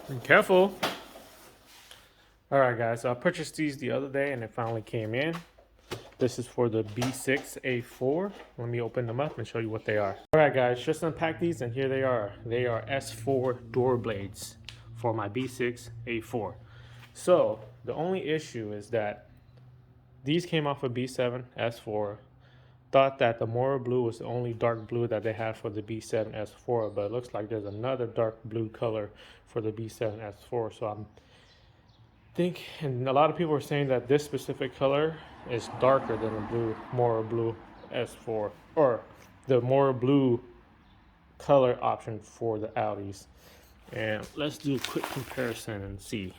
Be careful. Alright guys, so I purchased these the other day and it finally came in. This is for the B6 A4. Let me open them up and show you what they are. Alright guys, just unpacked these and here they are. They are S4 door blades for my B6 A4. So the only issue is that these came off a B7 S4. Thought that the Mora blue was the only dark blue that they had for the B7 S4, but it looks like there's another dark blue color for the B7 S4. So I'm and a lot of people are saying that this specific color is darker than the blue Mora blue S4, or the Mora blue color option for the Audis. And let's do a quick comparison and see.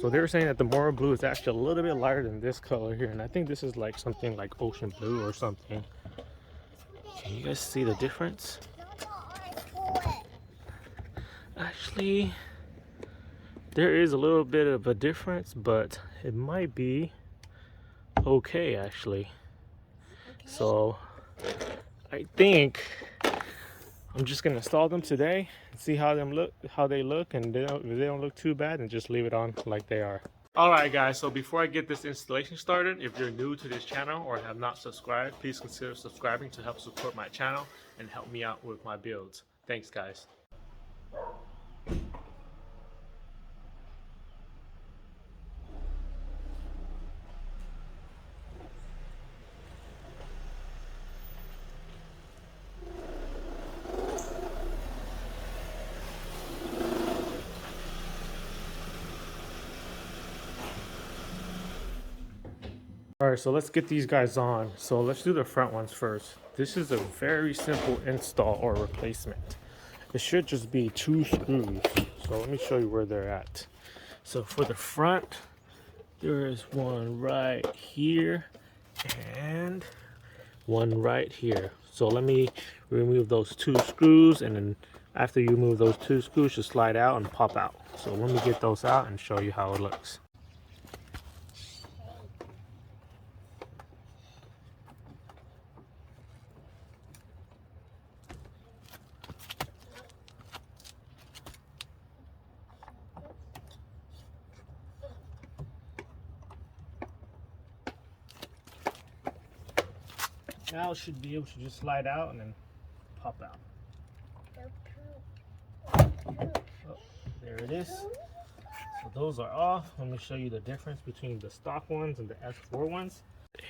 So they were saying that the Mora blue is actually a little bit lighter than this color here, and I think this is like something like ocean blue or something. Can you guys see the difference? Actually, there is a little bit of a difference, but it might be okay actually. So I think I'm just gonna install them today and see how they look, and if they don't look too bad, then just leave it on like they are. Alright guys, so before I get this installation started, if you're new to this channel or have not subscribed, please consider subscribing to help support my channel and help me out with my builds. Thanks guys. Alright, so let's get these guys on. So let's do the front ones first. This is a very simple install or replacement. It should just be 2 screws. So let me show you where they're at. So for the front, there is one right here and one right here. So let me remove those 2 screws, and then after you remove those 2 screws, just slide out and pop out. So let me get those out and show you how it looks. Now it should be able to just slide out and then pop out. Oh, there it is. So those are off. Let me show you the difference between the stock ones and the S4 ones.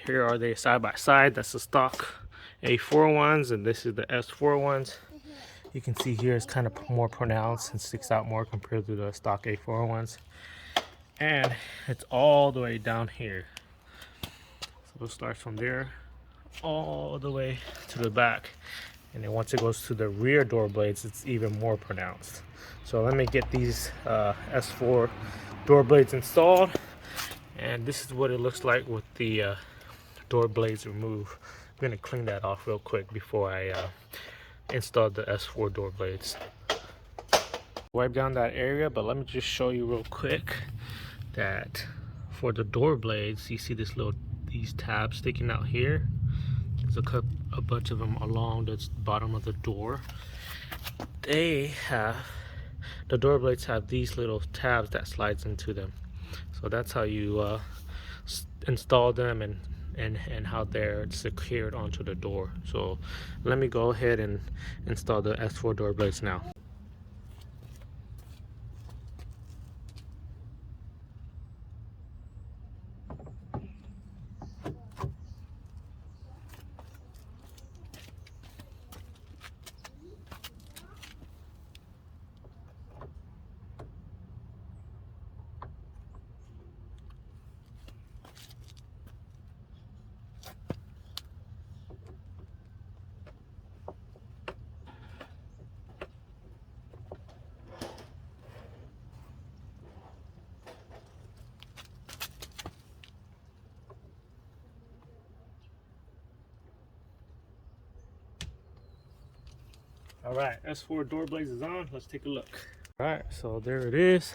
Here are they side by side. That's the stock A4 ones, and this is the S4 ones. You can see here it's kind of more pronounced and sticks out more compared to the stock A4 ones. And it's all the way down here. So it starts from there all the way to the back, and then once it goes to the rear door blades, it's even more pronounced. So let me get these S4 door blades installed, and this is what it looks like with the door blades removed. I'm gonna clean that off real quick before I install the S4 door blades. Wipe down that area, but let me just show you real quick that for the door blades, you see these tabs sticking out here. There's a bunch of them along the bottom of the door. The door blades have these little tabs that slides into them. So that's how you install them and how they're secured onto the door. So let me go ahead and install the S4 door blades now. All right, S4 door blades is on. Let's take a look. All right, so there it is.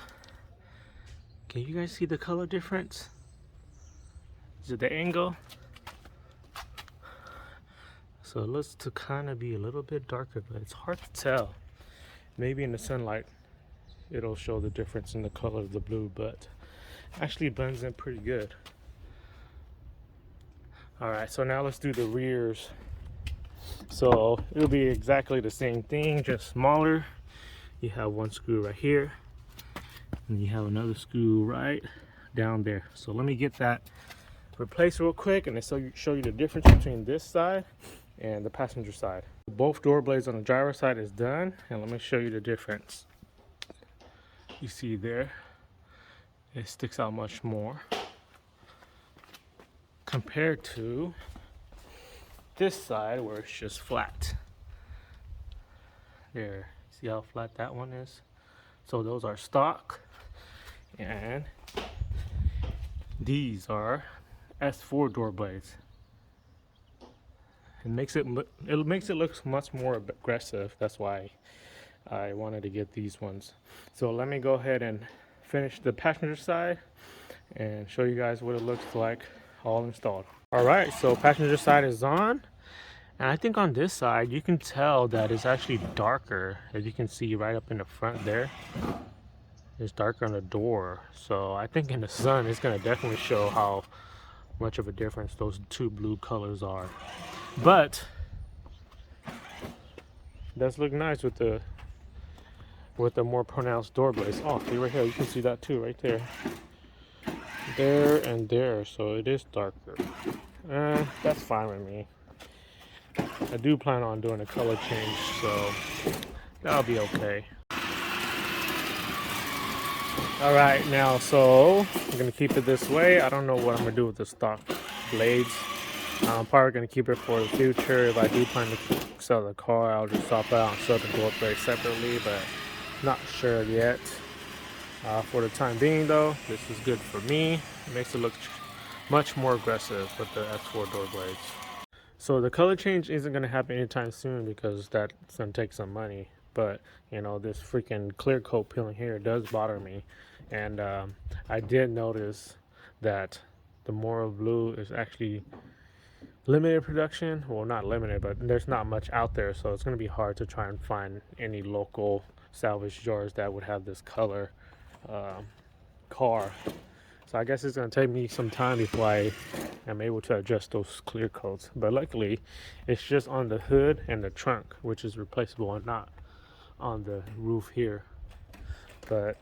Can you guys see the color difference? Is it the angle? So it looks to kind of be a little bit darker, but it's hard to tell. Maybe in the sunlight it'll show the difference in the color of the blue, but actually blends in pretty good. All right, so now let's do the rears. So it'll be exactly the same thing, just smaller. You have one screw right here, and you have another screw right down there. So let me get that replaced real quick, and then show you the difference between this side and the passenger side. Both door blades on the driver's side is done, and let me show you the difference. You see there, it sticks out much more compared to this side where it's just flat. There, see how flat that one is? So those are stock, and these are S4 door blades. It makes it look much more aggressive. That's why I wanted to get these ones. So let me go ahead and finish the passenger side and show you guys what it looks like all installed. All right, so passenger side is on, and I think on this side you can tell that it's actually darker. As you can see right up in the front there, it's darker on the door. So I think in the sun it's going to definitely show how much of a difference those two blue colors are. But it does look nice with the more pronounced door blades. Oh, see right here, you can see that too, right there. There and there, so it is darker. That's fine with me. I do plan on doing a color change, so that'll be okay. All right, now, so I'm gonna keep it this way. I don't know what I'm gonna do with the stock blades. I'm probably going to keep it for the future. If I do plan to sell the car, I'll just swap it out and sell the door blades separately, but not sure yet. For the time being though, this is good for me. It makes it look much more aggressive with the S4 door blades. So the color change isn't going to happen anytime soon because that's going to take some money. But you know, this freaking clear coat peeling here does bother me. And I did notice that the Mora blue is actually limited production. Well, not limited, but there's not much out there, so it's going to be hard to try and find any local salvage jars that would have this color car. So I guess it's going to take me some time before I am able to adjust those clear coats. But luckily it's just on the hood and the trunk, which is replaceable, and not on the roof here. But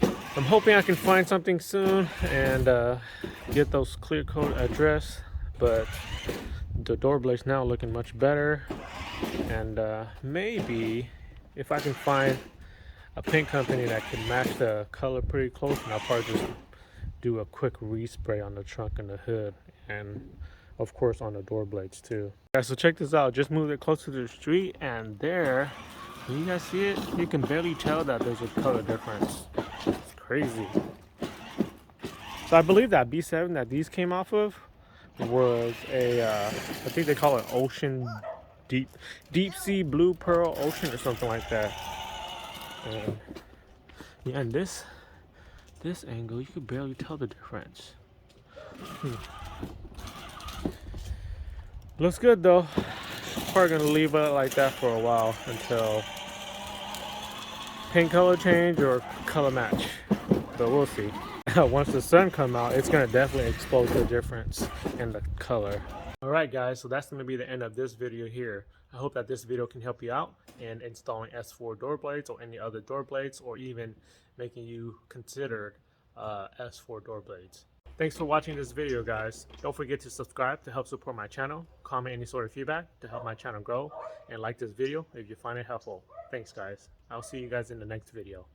I'm hoping I can find something soon and get those clear coat addressed. But the door blades now looking much better, and maybe if I can find a paint company that can match the color pretty close, and I'll probably just do a quick respray on the trunk and the hood, and of course on the door blades too. Guys, so check this out. Just moved it closer to the street, and there, can you guys see it? You can barely tell that there's a color difference. It's crazy. So I believe that B7 that these came off of was a I think they call it ocean deep sea blue pearl ocean or something like that. And yeah, and this angle you could barely tell the difference. Looks good though. Probably gonna leave it like that for a while until paint color change or color match, but we'll see. Once the sun comes out, it's gonna definitely expose the difference in the color. All right guys, so that's gonna be the end of this video here. I hope that this video can help you out in installing S4 door blades or any other door blades, or even making you consider S4 door blades. Thanks for watching this video, guys. Don't forget to subscribe to help support my channel, comment any sort of feedback to help my channel grow, and like this video if you find it helpful. Thanks guys. I'll see you guys in the next video.